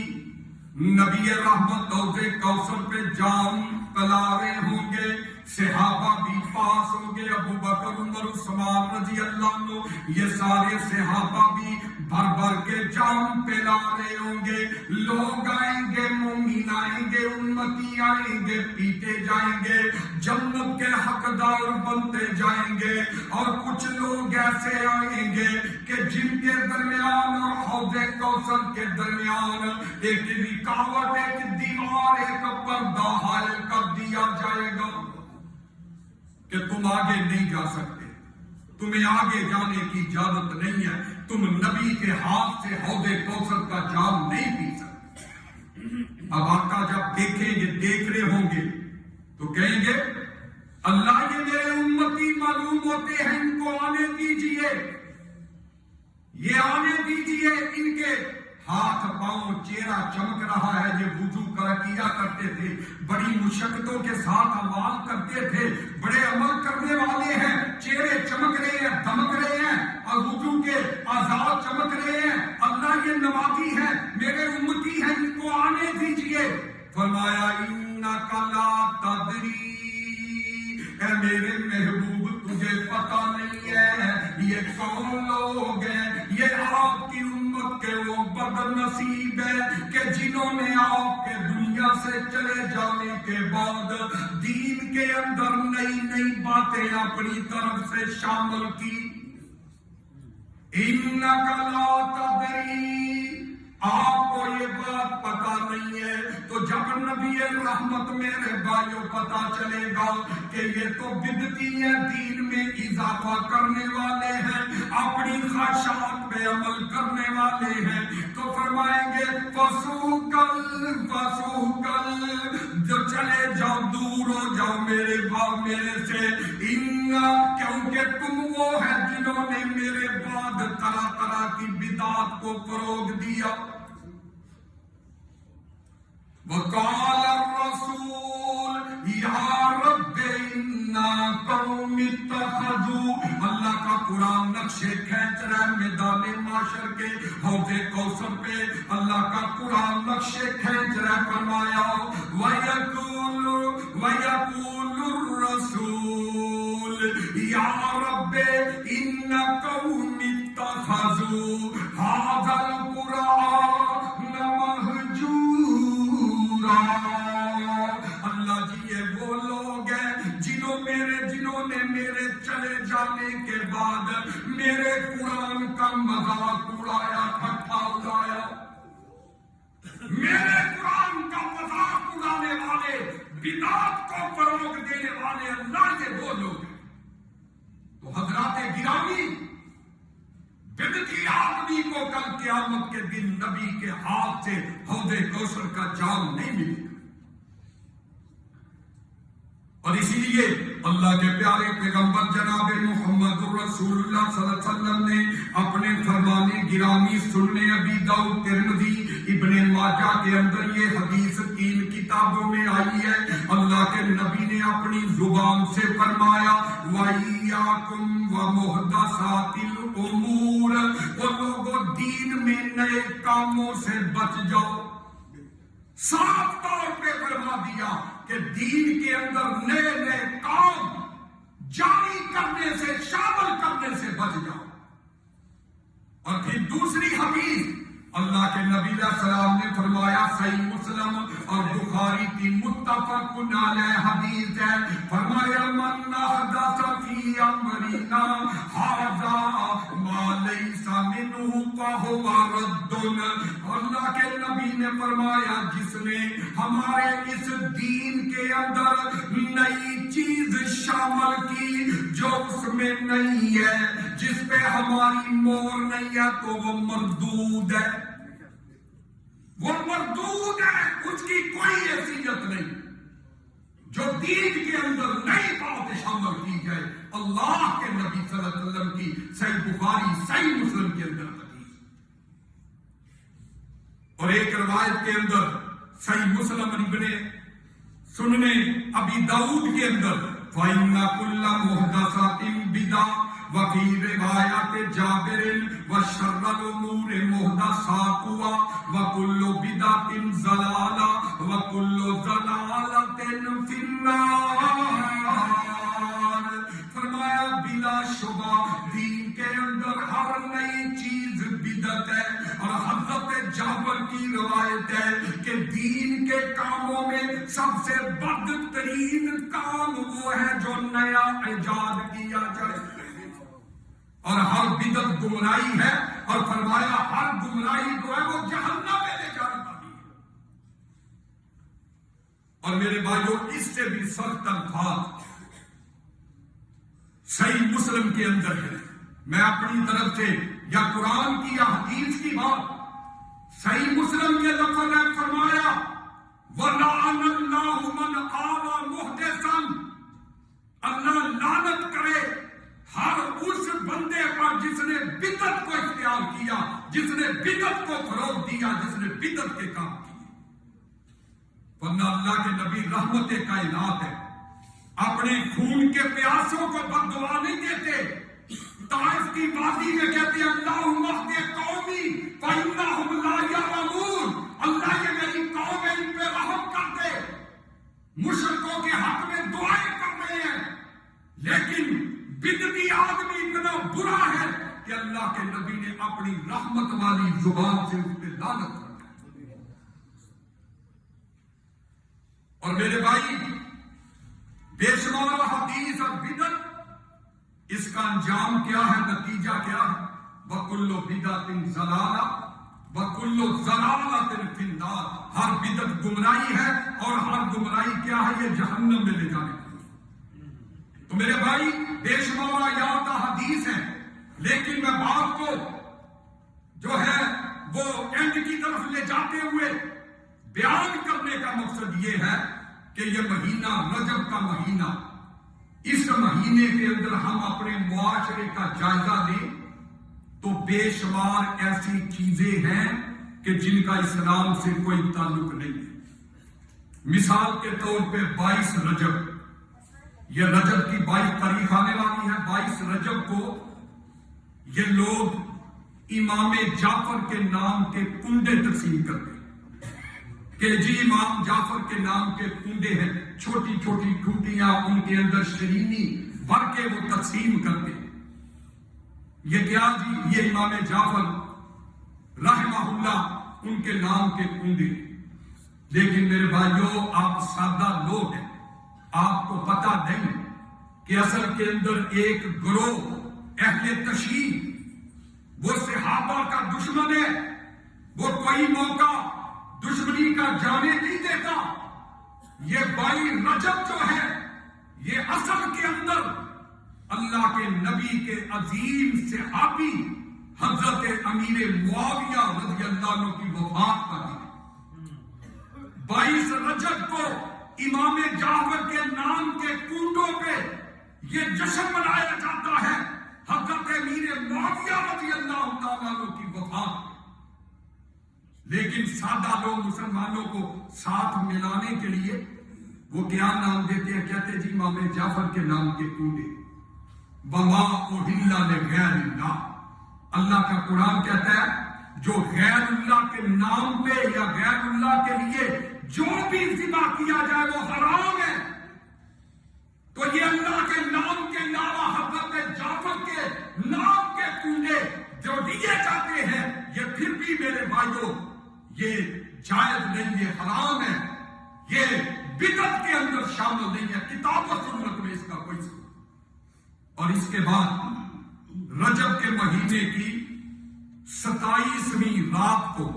نبی رحمت حوض کوثر پہ جام پلا رہے ہوں گے، صحابہ بھی پاس ہوں گے، ابو بکر عمر عثمان رضی اللہ عنہ، یہ سارے صحابہ بھی بھر بھر کے جام پلا رہے ہوں گے، لوگ آئیں گے، مومن آئیں گے، امتی آئیں گے، پیتے جائیں گے، جنت کے حقدار بنتے جائیں گے، اور کچھ لوگ ایسے آئیں گے کہ جن کے درمیان اور حوض کوثر کے درمیان ایک رکاوٹ، ایک دیوار، ایک پردہ حائل کر دیا جائے گا کہ تم آگے نہیں جا سکتے، تمہیں آگے جانے کی اجازت نہیں ہے، تم نبی کے ہاتھ سے حوض کوثر کا جام نہیں پی سکتے۔ اب آقا جب دیکھیں گے، دیکھ رہے ہوں گے تو کہیں گے اللہ یہ میرے امتی معلوم ہوتے ہیں، ان کو آنے دیجئے، یہ آنے دیجئے، ان کے ہاتھ پاؤں چہرہ چمک رہا ہے، یہ وضو کیا کرتے تھے، بڑی مشقتوں کے ساتھ اعمال کرتے تھے، بڑے عمل کرنے والے ہیں، چہرے چمک رہے ہیں، دمک رہے ہیں، اور وضو کے اعضاء چمک رہے ہیں، اللہ یہ نمازی ہے، میرے امتی ہیں، ان کو آنے دیجئے۔ فرمایا انک لا تدری، اے میرے محبوب تجھے پتہ نہیں ہے یہ کون لوگ ہیں، یہ آپ کی امت کے وہ بد نصیب ہے کہ جنہوں نے آپ کے دنیا سے چلے جانے کے بعد دین کے اندر نئی نئی باتیں اپنی طرف سے شامل کی۔ انک لا تدری، آپ کو یہ بات پتا نہیں ہے، تو جب نبی رحمت میرے بھائیوں پتا چلے گا کہ یہ تو بدعتی ہیں، دین میں اضافہ کرنے والے ہیں، اپنی خواہشات پہ عمل کرنے والے ہیں، تو فرمائیں گے فسوقل فسوقل، جو چلے جاؤ، دور ہو جاؤ میرے باپ میرے سے، کیونکہ تم وہ ہے جنہوں نے میرے بعد طرح طرح کی بدعات کو فروغ دیا۔ وقال الرسول یا رب انا قوم اتخذوا، اللہ کا قرآن نقشے کھینچ رہا ہے میدان معاشر کے حوض کوثر پہ، اللہ کا قرآن نقشے کھینچ رہا ہے، فرمایا وَيَقُولُ الرَّسُولُ یا رب ان قوم اتخذوا هذا القرآن مہجورا، اللہ جی یہ وہ لوگ ہیں جنہوں نے میرے چلے جانے کے بعد میرے قرآن کا مذاق اڑایا، ٹھٹھا اڑایا، میرے قرآن کا مذاق اڑانے والے، بدعات کو فروغ دینے والے، اللہ یہ وہ لوگ ہیں۔ تو حضرات گرامی، بدعتی آدمی کو کل قیامت کے دن نبی کے ہاتھ سے حوض کوثر کا جام نہیں ملے گا، اور اسی لیے اللہ کے پیارے پیغمبر جناب محمد رسول اللہ صلی اللہ علیہ وسلم نے اپنے فرمان گرامی سننے ابی داؤد، ترمذی، ابن ماجہ کے اندر یہ حدیث 3 کتابوں میں آئی ہے، اللہ کے نبی نے اپنی زبان سے فرمایا وَإِيَّاكُمْ وَمُحْدَثَاتِ الْأُمُورِ، وہ لوگوں دین میں نئے کاموں سے بچ جاؤ۔ صاف طور پہ فرما دیا کہ دین کے اندر نئے نئے کام جاری کرنے سے، شامل کرنے سے بچ جاؤ۔ اور پھر دوسری حدیث اللہ کے نبی علیہ السلام نے فرمایا، صحیح مسلم اور بخاری کی متفق علیہ حدیث ہے، فرمایا من احدث فی امرنا ھذا ما لیس منہ فہو رد۔ اللہ کے نبی نے فرمایا جس نے ہمارے اس دین کے اندر نئی چیز شامل کی جو اس میں نہیں ہے، جس پہ ہماری مور نہیں ہے، تو وہ مردود ہے، وہ مردود ہے، اس کی کوئی حیثیت نہیں۔ جو دین کے اندر نئی بات شامل کی جائے، اللہ کے نبی صلی اللہ علیہ وسلم کی صحیح بخاری، صحیح مسلم کے اندر حدیث، اور ایک روایت کے اندر صحیح مسلم ابن سننے ابی داؤد کے اندر فَإِنَّ كُلَّ مُحْدَثَةٍ بِدْعَةٍ، وفی روایت جابر وشر الامور محدثاتها وکل بدعۃ ضلالہ وکل ضلالۃ فی النار۔ فرمایا بلا شبہ دین کے اندر ہر نئی چیز بدعت ہے، اور حضرت جابر کی روایت ہے کہ دین کے کاموں میں سب سے بدترین کام وہ ہے جو نیا ایجاد کیا جائے، اور ہر بدعت گمراہی ہے، اور فرمایا ہر گمراہی جو ہے وہ جہنم میں لے جانے والی ہے۔ اور میرے بھائیوں، اس سے بھی سخت الفاظ صحیح مسلم کے اندر ہے۔ میں اپنی طرف سے یا قرآن کی یا حدیث کی بات، صحیح مسلم کے لفظ ہے، فرمایا وَلَعَنَ اللَّهُ مَنْ آوَى مُحْدِثًا، اللہ لعنت کرے ہر اس بندے پر جس نے بدعت کو اختیار کیا، جس نے بدعت کو فروغ دیا، جس نے بدعت کے کام کیے۔ ورنہ اللہ کے نبی رحمت کائنات ہے، اپنے خون کے پیاسوں کو بد دعا نہیں دیتے۔ طائف کی وادی میں کہتے ہیں اللہم اہد قومی فإنہم لا یعلمون، اللہ یہ میری قوم ہے، ان پہ رحم کر دے۔ مشرکوں کے حق میں دعائیں کر رہے ہیں، لیکن بدعتی آدمی اتنا برا ہے کہ اللہ کے نبی نے اپنی رحمت والی زبان سے اس پہ لعنت کر دی۔ اور میرے بھائی، بے شمار حدیث اور بدعت، اس کا انجام کیا ہے، نتیجہ کیا ہے؟ وَكُلُّ بِدْعَةٍ ضَلَالَةٍ وَكُلُّ ضَلَالَةٍ فِي النَّارِ۔ ہر بدعت گمراہی ہے، اور ہر گمراہی کیا ہے؟ یہ جہنم میں لے جانے والی۔ تو میرے بھائی، بے شمار آیات حدیث ہیں، لیکن میں بات کو جو ہے وہ اینڈ کی طرف لے جاتے ہوئے بیان کرنے کا مقصد یہ ہے کہ یہ مہینہ رجب کا مہینہ، اس مہینے کے اندر ہم اپنے معاشرے کا جائزہ لیں تو بے شمار ایسی چیزیں ہیں کہ جن کا اسلام سے کوئی تعلق نہیں ہے۔ مثال کے طور پہ 22 رجب، یہ رجب کی 22 تاریخ آنے والی ہے۔ 22 رجب کو یہ لوگ امام جعفر کے نام کے کنڈے تقسیم کرتے ہیں کہ جی امام جعفر کے نام کے کنڈے ہیں، چھوٹی چھوٹی ٹوٹیاں، ان کے اندر شرینی بھر کے وہ تقسیم کرتے ہیں۔ یہ کیا جی؟ یہ امام جعفر رحمہ اللہ ان کے نام کے کنڈے۔ لیکن میرے بھائیوں، آپ سادہ لوگ ہیں، آپ کو پتہ نہیں کہ اصل کے اندر ایک گروہ اہل تشیع، وہ صحابہ کا دشمن ہے، وہ کوئی موقع دشمنی کا جانے نہیں دیتا۔ یہ 22 رجب جو ہے، یہ اصل کے اندر اللہ کے نبی کے عظیم صحابی حضرت امیر معاویہ رضی اللہ عنہ کی وفات پر ہے۔ 22 رجب کو امام جعفر کے نام کے کنڈوں پہ یہ جشن منایا جاتا ہے حضرت امیر معاویہ رضی اللہ عنہ کی وفات۔ لیکن سادہ لوگ مسلمانوں کو ساتھ ملانے کے لیے وہ کیا نام دیتے ہیں؟ کہتے ہیں جی امام جعفر کے نام کے کنڈے۔ وما اہل لغیر اللہ، اللہ کا قرآن کہتا ہے جو غیر اللہ کے نام پہ یا غیر اللہ کے لیے جو بھی ذبح کیا جائے وہ حرام ہے۔ تو یہ اللہ کے نام کے علاوہ حضرت جعفر کے نام کے کنڈے جو دیے جاتے ہیں، یہ پھر بھی میرے بھائیوں یہ جائز نہیں، یہ حرام ہے، یہ بدعت کے اندر شامل نہیں ہے، کتاب و سنت میں اس کا کوئی ثبوت۔ اور اس کے بعد رجب کے مہینے کی 27ویں رات کو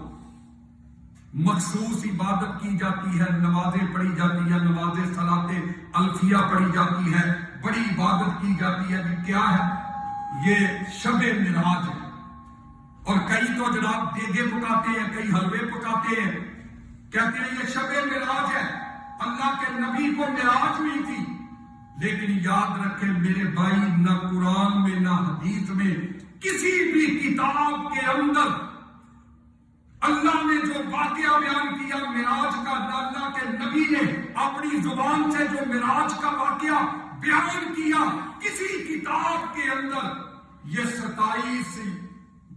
مخصوص عبادت کی جاتی ہے، نمازیں پڑھی جاتی ہیں، نماز صلاۃ الفیہ پڑھی جاتی ہے، بڑی عبادت کی جاتی ہے۔ یہ کیا ہے؟ یہ شب معراج ہے۔ اور کئی تو جناب دیگے پکاتے ہیں، کئی حلوے پکاتے ہیں، کہتے ہیں یہ شب معراج ہے، اللہ کے نبی کو معراج ہوئی تھی۔ لیکن یاد رکھیں میرے بھائی، نہ قرآن میں نہ حدیث میں کسی بھی کتاب کے اندر اللہ نے جو واقعہ بیان کیا معراج کا، اللہ کے نبی نے اپنی زبان سے جو معراج کا واقعہ بیان کیا، کسی کتاب کے اندر یہ 27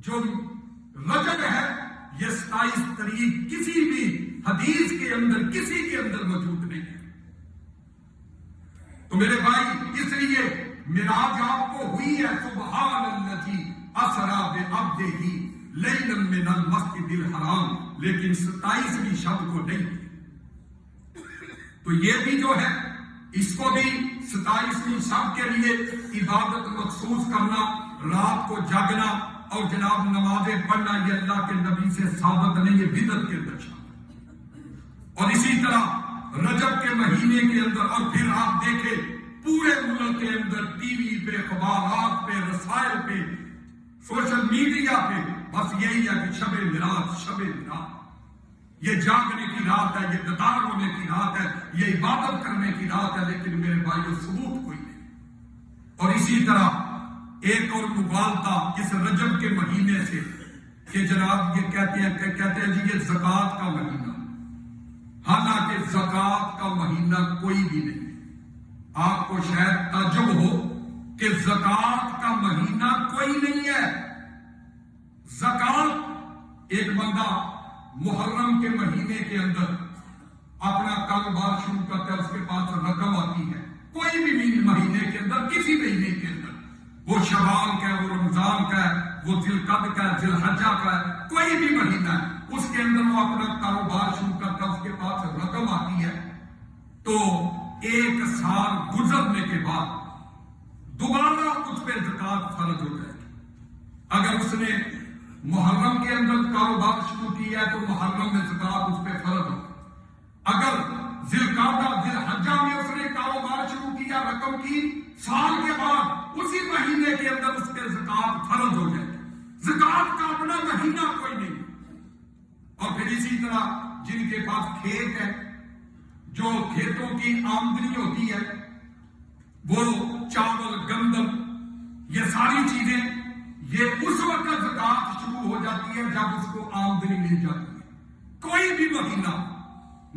جو رجب ہے، یہ 27 تاریخ کسی بھی حدیث کے اندر کسی کے اندر موجود نہیں ہے۔ تو میرے بھائی اس لیے معراج آپ کو ہوئی ہے، سبحان الذی اسری بعبدہ لیلا من المسجد الحرام، لیکن 27ویں شب کو نہیں۔ تو یہ بھی جو ہے اس کو بھی 27ویں شب کے لیے عبادت مخصوص کرنا، رات کو جاگنا اور جناب نمازیں پڑھنا، یہ اللہ کے نبی سے ثابت نہیں، یہ بدعت کے اندر شامل۔ اور اسی طرح رجب کے مہینے کے اندر، اور پھر آپ دیکھیں پورے ملک کے اندر ٹی وی پہ، اخبارات پہ، رسائل پہ، سوشل میڈیا پہ بس یہی ہے کہ شب معراج، شب معراج، یہ جاگنے کی رات ہے، یہ بیدار ہونے کی رات ہے، یہ عبادت کرنے کی رات ہے، لیکن میرے بھائیوں ثبوت کوئی نہیں۔ اور اسی طرح ایک اور مغالطہ اس رجب کے مہینے سے کہ جناب یہ کہتے ہیں جی یہ زکوٰۃ کا مہینہ، حالانکہ زکوٰۃ کا مہینہ کوئی بھی نہیں۔ آپ کو شاید تعجب ہو کہ زکوٰۃ کا مہینہ کوئی نہیں ہے۔ زکوٰۃ ایک بندہ محرم کے مہینے کے اندر اپنا کاروبار شروع کرتا ہے، اس کے پاس رقم آتی ہے، کوئی بھی مہینے کے اندر، کسی مہینے کے اندر، وہ شوال کا ہے، وہ رمضان کا ہے، وہ ذی القعدہ کا ہے، ذی الحجہ کا ہے، کوئی بھی مہینہ ہے، اس کے اندر وہ اپنا کاروبار شروع کرتا ہے، اس کے پاس رقم آتی ہے، تو ایک سال گزرنے کے بعد دوبارہ اس پہ زکوٰۃ فرض ہو جائے گی۔ اگر اس نے محرم کے اندر کاروبار شروع کیا ہے تو محرم میں زکوٰۃ اس پہ فرض ہو۔ اگر ذی القعدہ، ذی الحجہ میں اس نے کاروبار شروع کیا رقم کی، سال کے بعد اسی مہینے کے اندر اس پہ زکوٰۃ فرض ہو جائے گی۔ زکوٰۃ کا اپنا مہینہ کوئی نہیں۔ اور پھر اسی طرح جن کے پاس کھیت ہے، جو کھیتوں کی آمدنی ہوتی ہے، وہ چاول، گندم، یہ ساری چیزیں، یہ اس وقت زکوٰۃ شروع ہو جاتی ہے جب اس کو آمدنی مل جاتی ہے۔ کوئی بھی مہینہ،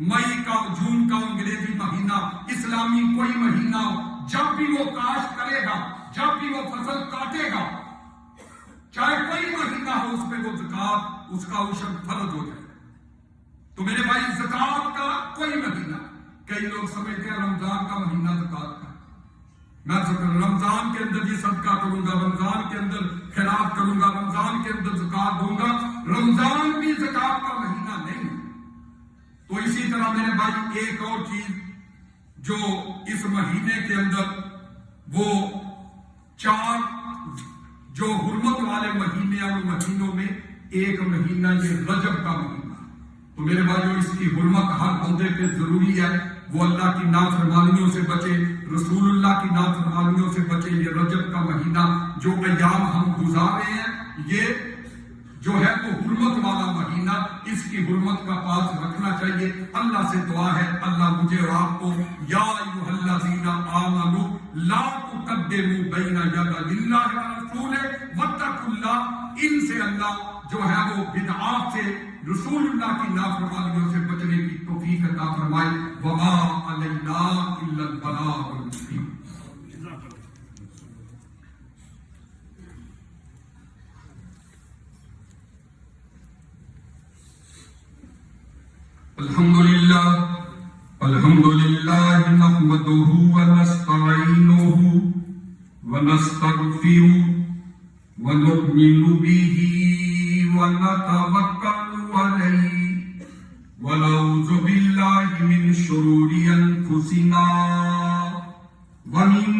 مئی کا، جون کا، انگریزی مہینہ، اسلامی کوئی مہینہ ہو، جب بھی وہ کاشت کرے گا، جب بھی وہ فصل کاٹے گا، چاہے کوئی مہینہ ہو، اس پہ وہ زکوٰۃ، اس کا عشر فرض ہو جائے گا۔ تو میرے بھائی زکوٰۃ کا کوئی مہینہ، کئی لوگ سمجھتے ہیں رمضان کا مہینہ زکوٰۃ کا، میں رمضان کے اندر یہ صدقہ کروں گا، رمضان کے اندر خیرات کروں گا، رمضان کے اندر زکوٰۃ دوں گا، رمضان بھی زکوٰۃ کا مہینہ نہیں۔ تو اسی طرح میرے بھائی ایک اور چیز جو اس مہینے کے اندر، وہ 4 جو حرمت والے مہینے ہیں، ان مہینوں میں ایک مہینہ یہ رجب کا مہینہ۔ تو میرے بھائیوں اس کی حرمت ہر بندے پہ ضروری ہے، وہ اللہ کی نافرمانیوں سے بچے، رسول اللہ کی نافرمانیوں سے بچے۔ یہ رجب کا مہینہ جو ایام ہم گزار رہے ہیں، یہ جو ہے وہ حرمت والا مہینہ، اس کی حرمت کا پاس رکھنا چاہیے۔ اللہ سے دعا ہے اللہ مجھے اور آپ کو، یا ایھا الذین آمنوا لا تقدموا بین یدی اللہ ورسولہ واتقوا اللہ، ان سے اللہ جو ہے وہ بدعات سے، رسول اللہ کی نافرمانیوں سے بچنے کی توفیق عطا فرمائے۔ وما علینا الا البلاغ المبین۔ الحمد للہ نحمده ونستعینه ونستغفره ونؤمن به ونتوکل علیہ ونعوذ باللہ من شرور انفسنا ومن